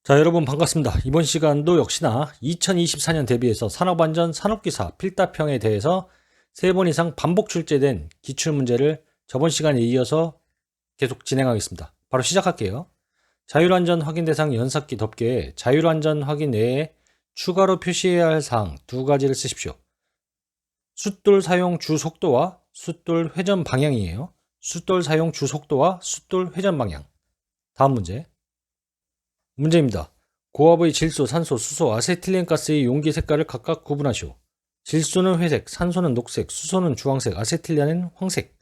자, 여러분 반갑습니다. 이번 시간도 역시나 2024년 대비해서 산업안전 산업기사 필답형에 대해서 3번 이상 반복 출제된 기출문제를 저번 시간에 이어서 계속 진행하겠습니다. 바로 시작할게요. 자율안전 확인 대상 연삭기 덮개에 자율안전 확인 외에 추가로 표시해야 할 사항 2가지를 쓰십시오. 숫돌 사용 주 속도와 숫돌 회전 방향이에요. 숫돌 사용 주 속도와 숫돌 회전 방향. 다음 문제입니다. 고압의 질소, 산소, 수소, 아세틸렌가스의 용기 색깔을 각각 구분하시오. 질소는 회색, 산소는 녹색, 수소는 주황색, 아세틸렌은 황색.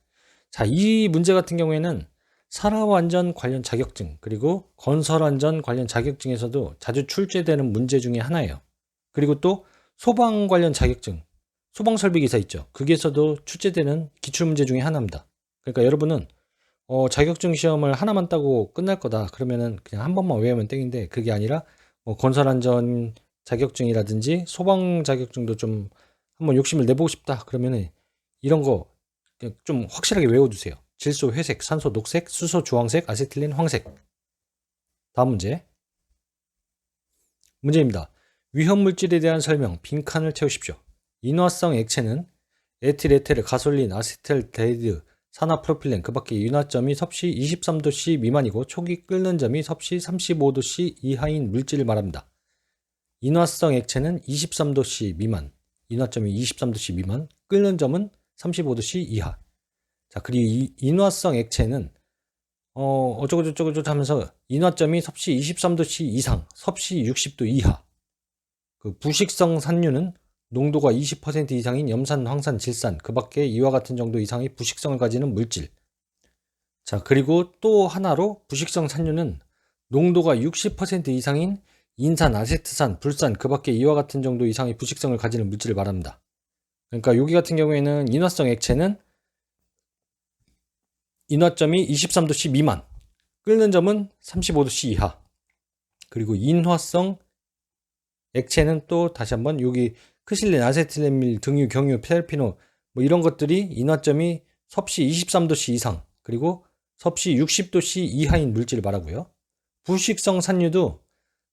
자, 이 문제 같은 경우에는 산업안전 관련 자격증 그리고 건설안전 관련 자격증에서도 자주 출제되는 문제 중에 하나예요. 그리고 또 소방 관련 자격증, 소방설비기사 있죠. 거기에서도 출제되는 기출문제 중에 하나입니다. 그러니까 여러분은 자격증 시험을 하나만 따고 끝날 거다. 그러면은 그냥 한 번만 외우면 땡인데 그게 아니라 건설안전 자격증이라든지 소방 자격증도 좀 한번 욕심을 내보고 싶다. 그러면은 이런 거 좀 확실하게 외워두세요. 질소 회색, 산소 녹색, 수소 주황색, 아세틸렌 황색. 다음 문제입니다. 위험물질에 대한 설명, 빈칸을 채우십시오. 인화성 액체는 에틸에테르, 가솔린, 아세탈데히드, 산화프로필렌, 그 밖에 윤활점이 섭씨 23도C 미만이고 촉이 끓는 점이 섭씨 35도C 이하인 물질을 말합니다. 인화성 액체는 23도C 미만, 인화점이 23도C 미만, 끓는 점은 35도C 이하. 자, 그리고 이 인화성 액체는 어쩌고저쩌고 하면서 인화점이 섭씨 23도C 이상, 섭씨 60도 이하. 그 부식성 산유는 농도가 20% 이상인 염산, 황산, 질산, 그 밖에 이와 같은 정도 이상의 부식성을 가지는 물질. 자, 그리고 또 하나로 부식성 산유는 농도가 60% 이상인 인산, 아세트산, 불산, 그 밖에 이와 같은 정도 이상의 부식성을 가지는 물질을 말합니다. 그러니까 여기 같은 경우에는 인화성 액체는 인화점이 23도C 미만, 끓는 점은 35도C 이하. 그리고 인화성 액체는 또 다시 한번 여기 크실린, 아세틸렌밀, 등유, 경유, 페르피노 뭐 이런 것들이 인화점이 섭씨 23도C 이상 그리고 섭씨 60도C 이하인 물질을 말하고요. 부식성 산유도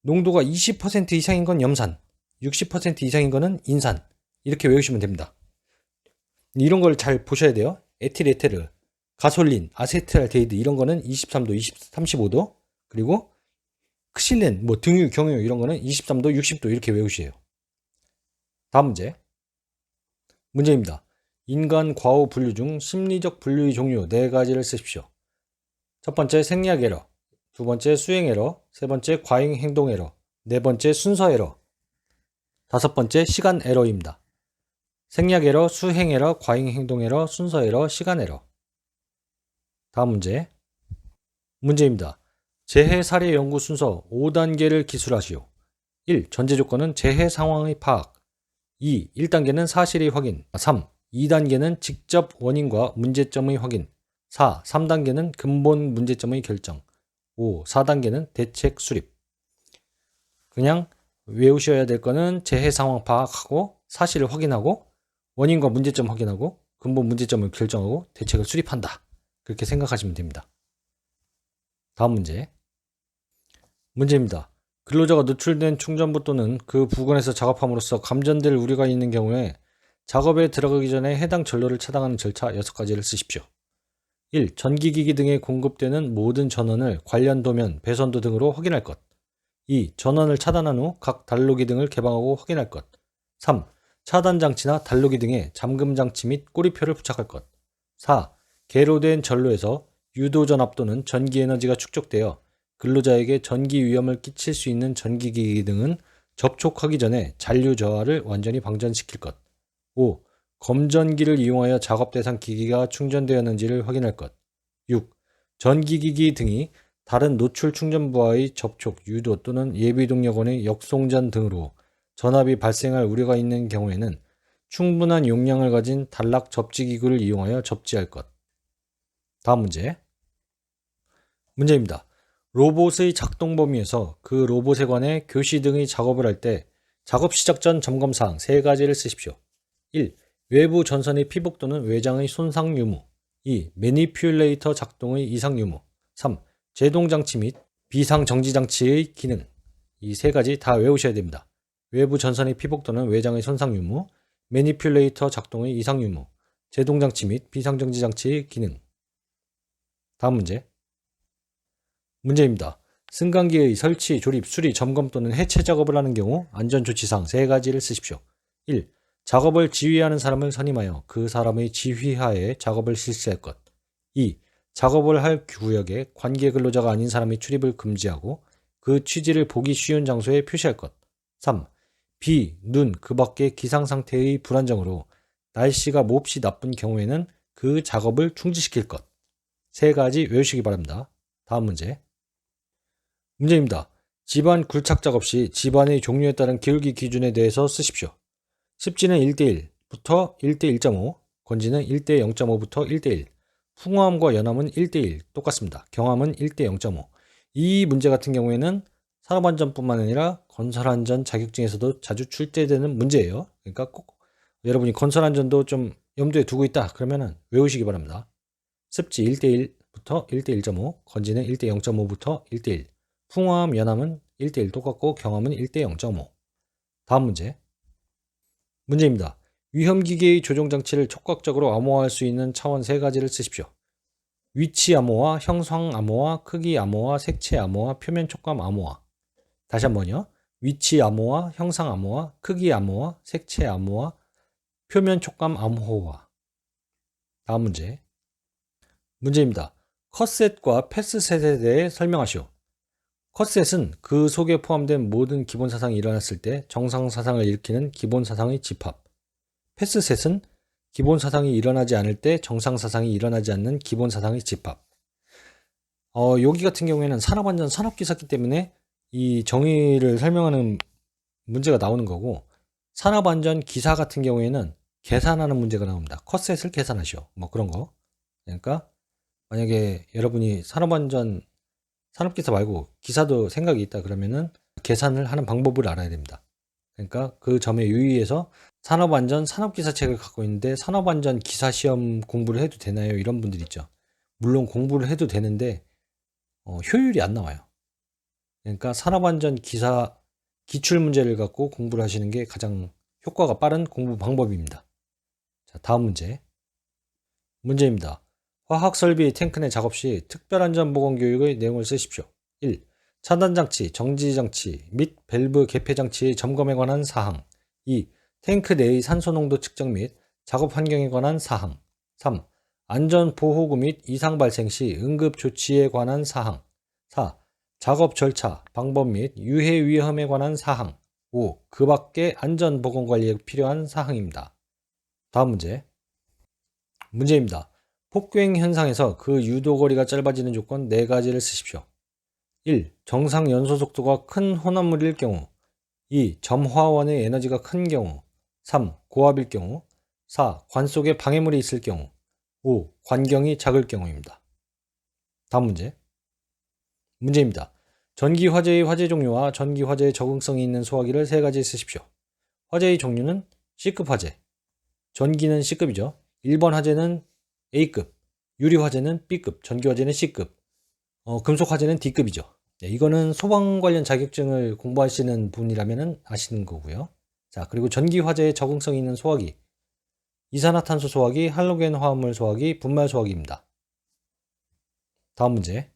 농도가 20% 이상인 건 염산, 60% 이상인 거는 인산. 이렇게 외우시면 됩니다. 이런 걸 잘 보셔야 돼요. 에틸에테르, 가솔린, 아세트알데히드 이런 거는 23도, 35도 그리고 크실렌, 뭐 등유, 경유 이런 거는 23도, 60도 이렇게 외우셔요. 다음 문제입니다. 인간 과호 분류 중 심리적 분류의 종류 4가지를 쓰십시오. 첫 번째 생략 에러, 두 번째 수행 에러, 세 번째 과잉 행동 에러, 네 번째 순서 에러, 다섯 번째 시간 에러입니다. 생략 에러, 수행 에러, 과잉 행동 에러, 순서 에러, 시간 에러. 다음 문제입니다. 재해 사례 연구 순서 5단계를 기술하시오. 1. 전제 조건은 재해 상황의 파악. 2. 1단계는 사실의 확인. 3. 2단계는 직접 원인과 문제점의 확인. 4. 3단계는 근본 문제점의 결정. 5. 4단계는 대책 수립. 그냥 외우셔야 될 거는 재해 상황 파악하고 사실을 확인하고 원인과 문제점 확인하고 근본 문제점을 결정하고 대책을 수립한다. 그렇게 생각하시면 됩니다. 다음 문제입니다. 근로자가 노출된 충전부 또는 그 부근에서 작업함으로써 감전될 우려가 있는 경우에 작업에 들어가기 전에 해당 전로를 차단하는 절차 6가지를 쓰십시오. 1. 전기기기 등에 공급되는 모든 전원을 관련 도면, 배선도 등으로 확인할 것. 2. 전원을 차단한 후 각 단로기 등을 개방하고 확인할 것. 3. 차단장치나 단로기 등에 잠금장치 및 꼬리표를 부착할 것. 4. 개로된 전로에서 유도전압 또는 전기에너지가 축적되어 근로자에게 전기 위험을 끼칠 수 있는 전기기기 등은 접촉하기 전에 잔류 저하를 완전히 방전시킬 것. 5. 검전기를 이용하여 작업 대상 기기가 충전되었는지를 확인할 것. 6. 전기기기 등이 다른 노출 충전부와의 접촉, 유도 또는 예비동력원의 역송전 등으로 전압이 발생할 우려가 있는 경우에는 충분한 용량을 가진 단락 접지기구를 이용하여 접지할 것. 다음 문제입니다. 로봇의 작동 범위에서 그 로봇에 관해 교시 등의 작업을 할 때 작업 시작 전 점검사항 3가지를 쓰십시오. 1. 외부 전선의 피복 또는 외장의 손상 유무. 2. 매니퓰레이터 작동의 이상 유무. 3. 제동장치 및 비상정지장치의 기능. 이 세 가지 다 외우셔야 됩니다. 외부 전선의 피복 또는 외장의 손상 유무, 매니퓰레이터 작동의 이상 유무, 제동장치 및 비상정지장치의 기능. 다음 문제. 문제입니다. 승강기의 설치, 조립, 수리, 점검 또는 해체 작업을 하는 경우 안전조치사항 세 가지를 쓰십시오. 1. 작업을 지휘하는 사람을 선임하여 그 사람의 지휘하에 작업을 실시할 것. 2. 작업을 할 구역에 관계 근로자가 아닌 사람의 출입을 금지하고 그 취지를 보기 쉬운 장소에 표시할 것. 3. 비, 눈, 그 밖의 기상 상태의 불안정으로 날씨가 몹시 나쁜 경우에는 그 작업을 중지시킬 것. 세 가지 외우시기 바랍니다. 다음 문제. 문제입니다. 집안 굴착 작업 시 집안의 종류에 따른 기울기 기준에 대해서 쓰십시오. 습지는 1대1부터 1대1.5, 건지는 1대0.5부터 1대1, 풍화함과 연함은 1대1 똑같습니다. 경함은 1대0.5. 이 문제 같은 경우에는 산업안전뿐만 아니라 건설안전 자격증에서도 자주 출제되는 문제예요. 그러니까 꼭 여러분이 건설안전도 좀 염두에 두고 있다 그러면은 외우시기 바랍니다. 습지 1대1부터 1대1.5, 건지는 1대0.5부터 1대1, 풍화함, 연함은 1대1 똑같고 경함은 1대0.5. 다음 문제. 문제입니다. 위험기계의 조종장치를 촉각적으로 암호화할 수 있는 차원 세 가지를 쓰십시오. 위치 암호화, 형상 암호화, 크기 암호화, 색채 암호화, 표면 촉감 암호화. 다시 한번요. 위치 암호화, 형상 암호화, 크기 암호화, 색채 암호화, 표면 촉감 암호화. 다음 문제. 문제입니다. 컷셋과 패스셋에 대해 설명하시오. 컷셋은 그 속에 포함된 모든 기본 사상이 일어났을 때 정상 사상을 일으키는 기본 사상의 집합. 패스셋은 기본 사상이 일어나지 않을 때 정상 사상이 일어나지 않는 기본 사상의 집합. 여기 같은 경우에는 산업안전 산업기사기 때문에 이 정의를 설명하는 문제가 나오는 거고, 산업안전 기사 같은 경우에는 계산하는 문제가 나옵니다. 컷셋을 계산하시오. 뭐 그런 거. 그러니까 만약에 여러분이 산업안전 산업기사 말고 기사도 생각이 있다 그러면은 계산을 하는 방법을 알아야 됩니다. 그러니까 그 점에 유의해서 산업안전 산업기사책을 갖고 있는데 산업안전 기사시험 공부를 해도 되나요? 이런 분들 있죠. 물론 공부를 해도 되는데 효율이 안 나와요. 그러니까 산업안전 기사 기출문제를 갖고 공부를 하시는 게 가장 효과가 빠른 공부 방법입니다. 자, 다음 문제. 문제입니다. 화학설비 탱크 내 작업 시 특별안전보건교육의 내용을 쓰십시오. 1. 차단장치, 정지장치 및 밸브 개폐장치의 점검에 관한 사항. 2. 탱크 내의 산소농도 측정 및 작업 환경에 관한 사항. 3. 안전보호구 및 이상 발생 시 응급조치에 관한 사항. 4. 작업 절차, 방법 및 유해 위험에 관한 사항. 5. 그 밖의 안전보건관리에 필요한 사항입니다. 다음 문제. 문제입니다. 폭주행 현상에서 그 유도거리가 짧아지는 조건 4가지를 쓰십시오. 1. 정상 연소 속도가 큰 혼합물일 경우. 2. 점화원의 에너지가 큰 경우. 3. 고압일 경우. 4. 관 속에 방해물이 있을 경우. 5. 관경이 작을 경우입니다. 다음 문제. 문제입니다. 전기 화재의 화재 종류와 전기 화재의 적응성이 있는 소화기를 3가지 쓰십시오. 화재의 종류는 C급 화재. 전기는 C급이죠. 1번 화재는 A급, 유리 화재는 B급, 전기 화재는 C급, 금속 화재는 D급이죠. 네, 이거는 소방 관련 자격증을 공부하시는 분이라면 아시는 거고요. 자, 그리고 전기 화재에 적응성이 있는 소화기, 이산화탄소 소화기, 할로겐 화합물 소화기, 분말 소화기입니다. 다음 문제.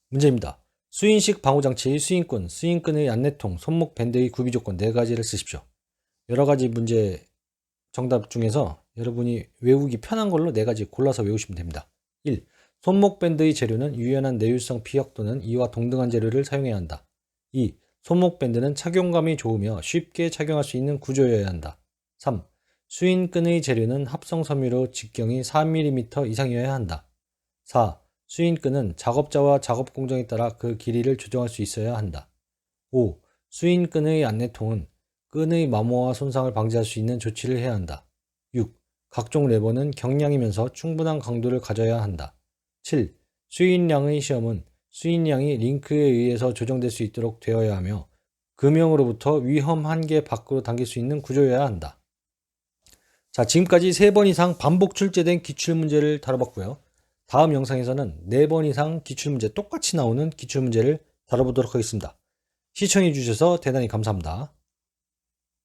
문제입니다. 수인식 방호장치, 수인끈, 수인끈의 안내통, 손목 밴드의 구비 조건 4가지를 쓰십시오. 여러 가지 문제 정답 중에서 여러분이 외우기 편한 걸로 4가지 골라서 외우시면 됩니다. 1. 손목 밴드의 재료는 유연한 내유성 피혁 또는 이와 동등한 재료를 사용해야 한다. 2. 손목 밴드는 착용감이 좋으며 쉽게 착용할 수 있는 구조여야 한다. 3. 수인끈의 재료는 합성 섬유로 직경이 4mm 이상이어야 한다. 4. 수인끈은 작업자와 작업 공정에 따라 그 길이를 조정할 수 있어야 한다. 5. 수인끈의 안내통은 끈의 마모와 손상을 방지할 수 있는 조치를 해야 한다. 6. 각종 레버는 경량이면서 충분한 강도를 가져야 한다. 7. 수인량의 시험은 수인량이 링크에 의해서 조정될 수 있도록 되어야 하며 금형으로부터 위험 한계 밖으로 당길 수 있는 구조여야 한다. 자, 지금까지 3번 이상 반복 출제된 기출문제를 다뤄봤고요. 다음 영상에서는 4번 이상 기출문제 똑같이 나오는 기출문제를 다뤄보도록 하겠습니다. 시청해 주셔서 대단히 감사합니다.